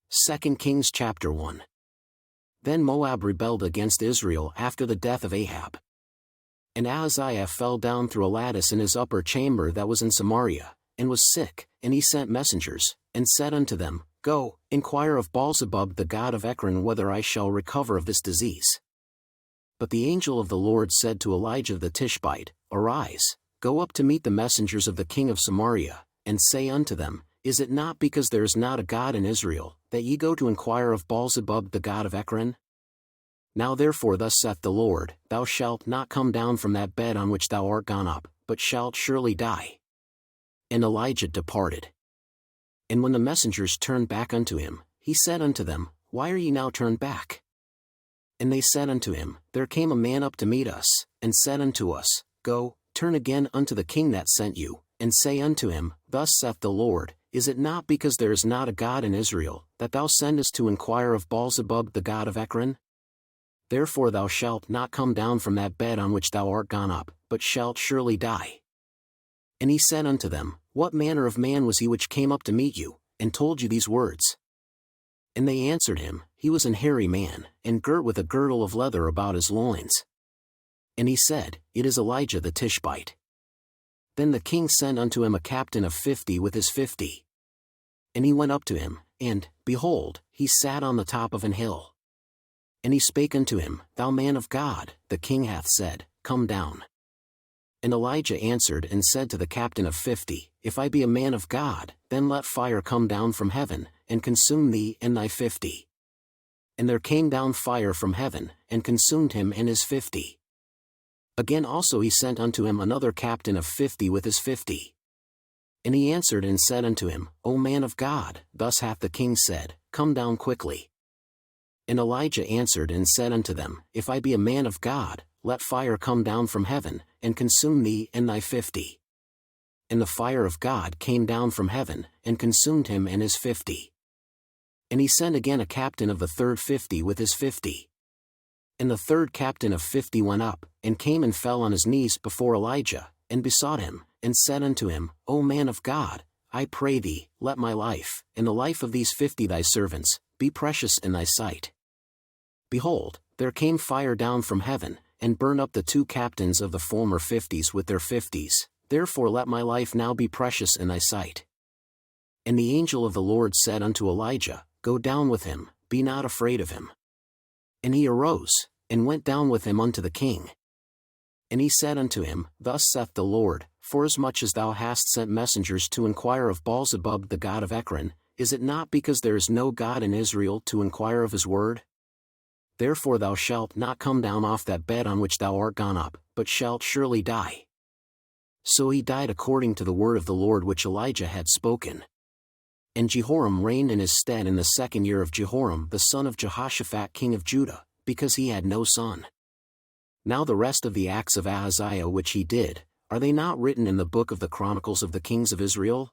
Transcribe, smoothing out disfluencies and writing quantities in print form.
2 Kings chapter 1. Then Moab rebelled against Israel after the death of Ahab. And Ahaziah fell down through a lattice in his upper chamber that was in Samaria, and was sick, and he sent messengers, and said unto them, Go, inquire of Baalzebub the god of Ekron whether I shall recover of this disease. But the angel of the Lord said to Elijah the Tishbite, Arise, go up to meet the messengers of the king of Samaria, and say unto them, Is it not because there is not a God in Israel, that ye go to inquire of Baalzebub the god of Ekron? Now therefore thus saith the Lord, Thou shalt not come down from that bed on which thou art gone up, but shalt surely die. And Elijah departed. And when the messengers turned back unto him, he said unto them, Why are ye now turned back? And they said unto him, There came a man up to meet us, and said unto us, Go, turn again unto the king that sent you, and say unto him, Thus saith the Lord, Is it not because there is not a God in Israel, that thou sendest to inquire of Baalzebub the god of Ekron? Therefore thou shalt not come down from that bed on which thou art gone up, but shalt surely die. And he said unto them, What manner of man was he which came up to meet you, and told you these words? And they answered him, He was an hairy man, and girt with a girdle of leather about his loins. And he said, It is Elijah the Tishbite. Then the king sent unto him a captain of 50 with his 50. And he went up to him, and, behold, he sat on the top of an hill. And he spake unto him, Thou man of God, the king hath said, Come down. And Elijah answered and said to the captain of 50, If I be a man of God, then let fire come down from heaven, and consume thee and thy 50. And there came down fire from heaven, and consumed him and his 50. Again also he sent unto him another captain of 50 with his 50. And he answered and said unto him, O man of God, thus hath the king said, Come down quickly. And Elijah answered and said unto them, If I be a man of God, let fire come down from heaven, and consume thee and thy 50. And the fire of God came down from heaven, and consumed him and his 50. And he sent again a captain of the third 50 with his 50. And the third captain of 50 went up, and came and fell on his knees before Elijah, and besought him, and said unto him, O man of God, I pray thee, let my life, and the life of these 50 thy servants, be precious in thy sight. Behold, there came fire down from heaven, and burned up the two captains of the former 50s with their 50s, therefore let my life now be precious in thy sight. And the angel of the Lord said unto Elijah, Go down with him, be not afraid of him. And he arose, and went down with him unto the king. And he said unto him, Thus saith the Lord, Forasmuch as thou hast sent messengers to inquire of Baalzebub the god of Ekron, is it not because there is no God in Israel to inquire of his word? Therefore thou shalt not come down off that bed on which thou art gone up, but shalt surely die. So he died according to the word of the Lord which Elijah had spoken. And Jehoram reigned in his stead in the 2nd year of Jehoram the son of Jehoshaphat king of Judah, because he had no son. Now the rest of the acts of Ahaziah which he did, are they not written in the book of the Chronicles of the kings of Israel?